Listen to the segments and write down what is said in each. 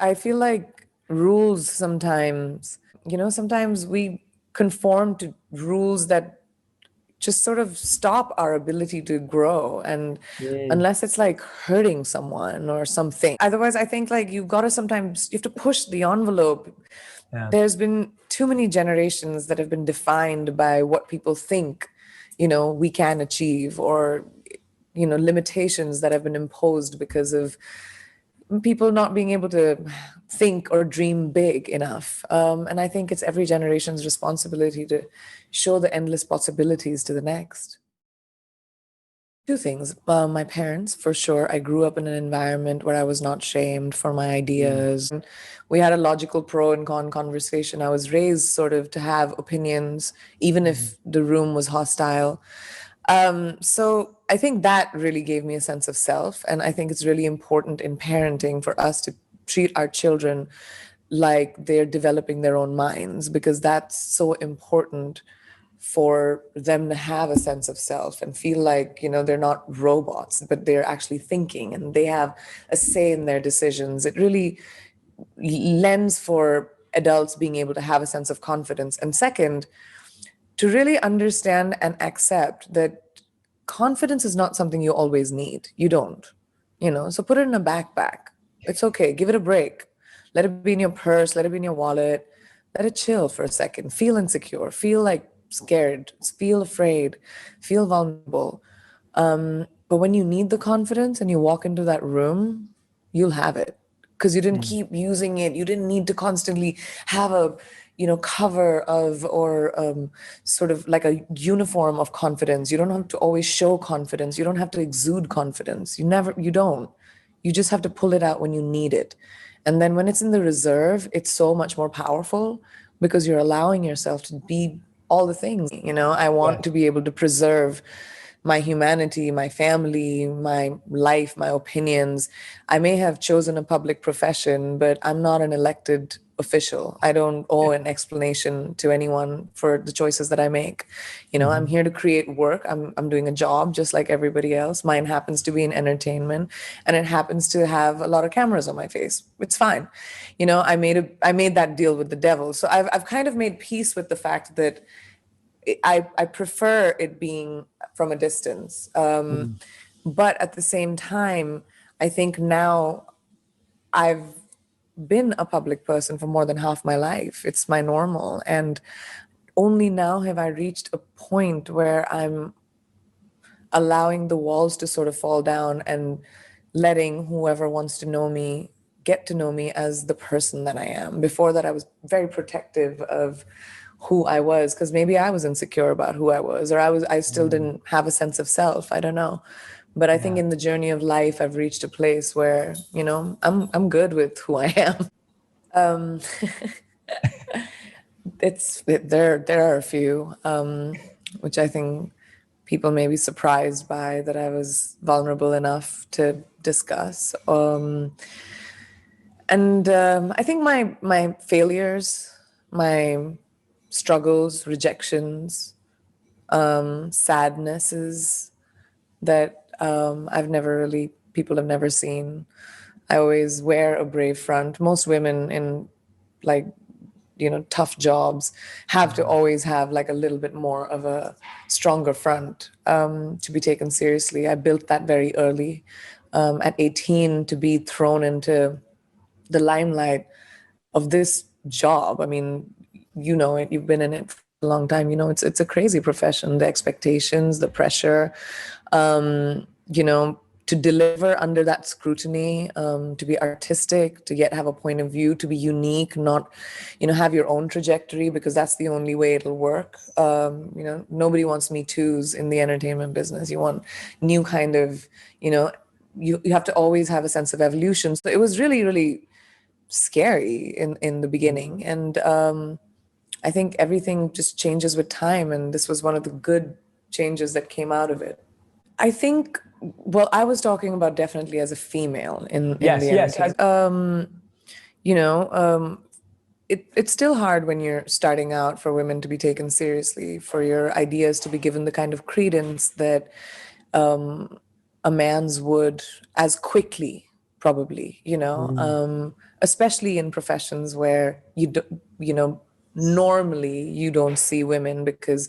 I feel like rules sometimes, sometimes we conform to rules that just sort of stop our ability to grow. And Mm, unless it's like hurting someone or something. Otherwise, I think like you have to push the envelope. yeah. There's been too many generations that have been defined by what people think, we can achieve, or, limitations that have been imposed because of people not being able to think or dream big enough. And I think it's every generation's responsibility to show the endless possibilities to the next. Two things. My parents, for sure. I grew up in an environment where I was not shamed for my Mm, ideas. We had a logical pro and con conversation. I was raised sort of to have opinions, even mm, if the room was hostile. So I think that really gave me a sense of self. And I think it's really important in parenting for us to treat our children like they're developing their own minds, because that's so important for them to have a sense of self and feel like, they're not robots, but they're actually thinking and they have a say in their decisions. It really lends for adults being able to have a sense of confidence. And second, to really understand and accept that confidence is not something you always need. You don't, so put it in a backpack. It's okay. Give it a break. Let it be in your purse. Let it be in your wallet. Let it chill for a second. Feel insecure. Feel like scared. Feel afraid. Feel vulnerable. But when you need the confidence and you walk into that room, you'll have it because you didn't mm, keep using it. You didn't need to constantly have a, cover of, or sort of like a uniform of confidence. You don't have to always show confidence. You don't have to exude confidence. You don't. You just have to pull it out when you need it. And then when it's in the reserve, it's so much more powerful because you're allowing yourself to be all the things. I yeah. want to be able to preserve my humanity, my family, my life, my opinions. I may have chosen a public profession, but I'm not an elected official. I don't owe an explanation to anyone for the choices that I make. I'm Hmm. here to create work. I'm doing a job just like everybody else. Mine happens to be in entertainment, and it happens to have a lot of cameras on my face. It's fine. I made that deal with the devil. So I've kind of made peace with the fact that I prefer it being from a distance. Hmm. But at the same time, I think now I've been a public person for more than half my life. It's my normal. And only now have I reached a point where I'm allowing the walls to sort of fall down and letting whoever wants to know me get to know me as the person that I am. Before that, I was very protective of who I was because maybe I was insecure about who I was, or I still Mm, didn't have a sense of self. I don't know. But I think yeah. in the journey of life, I've reached a place where, I'm good with who I am. There are a few, which I think people may be surprised by that I was vulnerable enough to discuss. And I think my failures, my struggles, rejections, sadnesses that people have never seen. I always wear a brave front. Most women in like, tough jobs have to Hmm. always have like a little bit more of a stronger front to be taken seriously. I built that very early. At 18, to be thrown into the limelight of this job. I mean, you know it, you've been in it for a long time. It's a crazy profession. The expectations, the pressure, to deliver under that scrutiny, to be artistic, to yet have a point of view, to be unique, not, have your own trajectory, because that's the only way it'll work. Nobody wants Me Too's in the entertainment business. You want new kind of, you have to always have a sense of evolution. So it was really, really scary in the beginning. And I think everything just changes with time. And this was one of the good changes that came out of it. I think, well, I was talking about definitely as a female in Yes, the yes. entertainment. You know, it's still hard when you're starting out for women to be taken seriously, for your ideas to be given the kind of credence that a man's would as quickly, probably, Mm, especially in professions where you know, normally you don't see women because,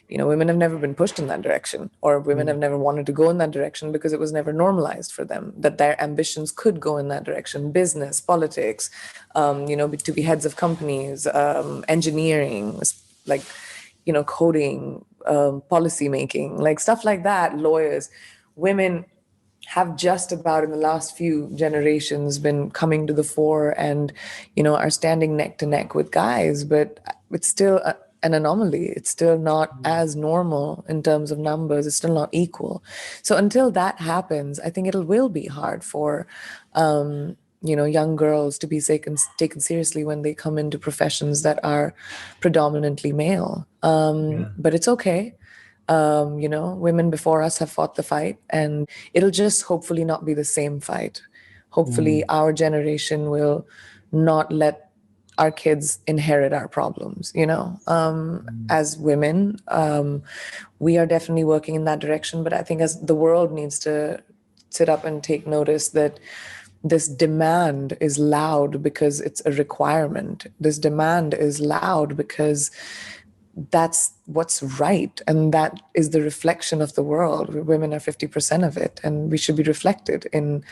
you know, women have never been pushed in that direction, or women have never wanted to go in that direction because it was never normalized for them that their ambitions could go in that direction. Business, politics, you know, to be heads of companies, engineering, like, you know, coding, policy making, like stuff like that, lawyers. Women have just about in the last few generations been coming to the fore and, you know, are standing neck to neck with guys, but it's still an anomaly. It's still not as normal in terms of numbers. It's still not equal. So until that happens, I think it will be hard for you know, young girls to be taken seriously when they come into professions that are predominantly male. But it's okay. You know, women before us have fought the fight, and it'll just hopefully not be the same fight. Hopefully, our generation will not let our kids inherit our problems, you know. As women, we are definitely working in that direction, but I think as the world needs to sit up and take notice that this demand is loud because it's a requirement. This demand is loud because that's what's right, and that is the reflection of the world. Women are 50% of it, and we should be reflected in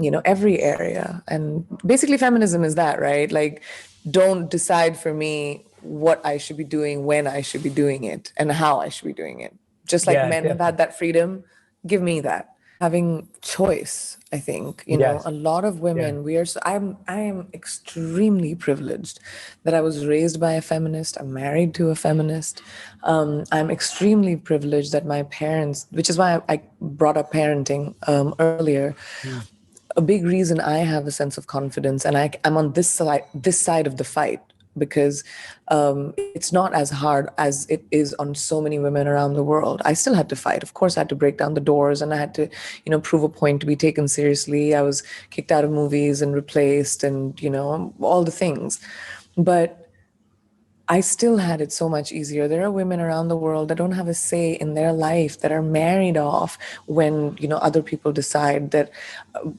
you know, every area. And basically feminism is that, right? Like, don't decide for me what I should be doing, when I should be doing it, and how I should be doing it. Just like Yeah, men have definitely. had that freedom, give me that. Having choice, I think, you know, Yes. a lot of Yeah. women, we are so, I am extremely privileged that I was raised by a feminist. I'm married to a feminist. I'm extremely privileged that my parents, which is why I brought up parenting earlier. Mm. A big reason I have a sense of confidence, and I'm on this side of the fight, because it's not as hard as it is on so many women around the world. I still had to fight. Of course, I had to break down the doors, and I had to, you know, prove a point to be taken seriously. I was kicked out of movies and replaced, and, you know, all the things. But I still had it so much easier. There are women around the world that don't have a say in their life, that are married off when, you know, other people decide, that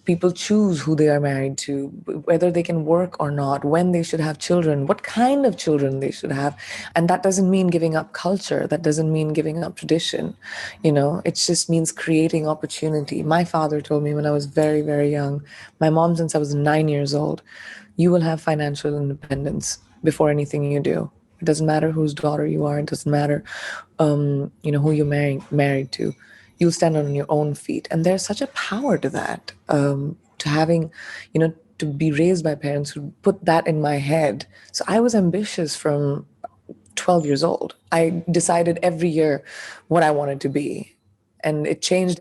people choose who they are married to, whether they can work or not, when they should have children, what kind of children they should have. And that doesn't mean giving up culture. That doesn't mean giving up tradition. You know, it just means creating opportunity. My father told me when I was very, very young, my mom since I was 9 years old, you will have financial independence before anything you do. It doesn't matter whose daughter you are. It doesn't matter, you know, who you're married to. You'll stand on your own feet, and there's such a power to that. To having, you know, to be raised by parents who put that in my head. So I was ambitious from 12 years old. I decided every year what I wanted to be, and it changed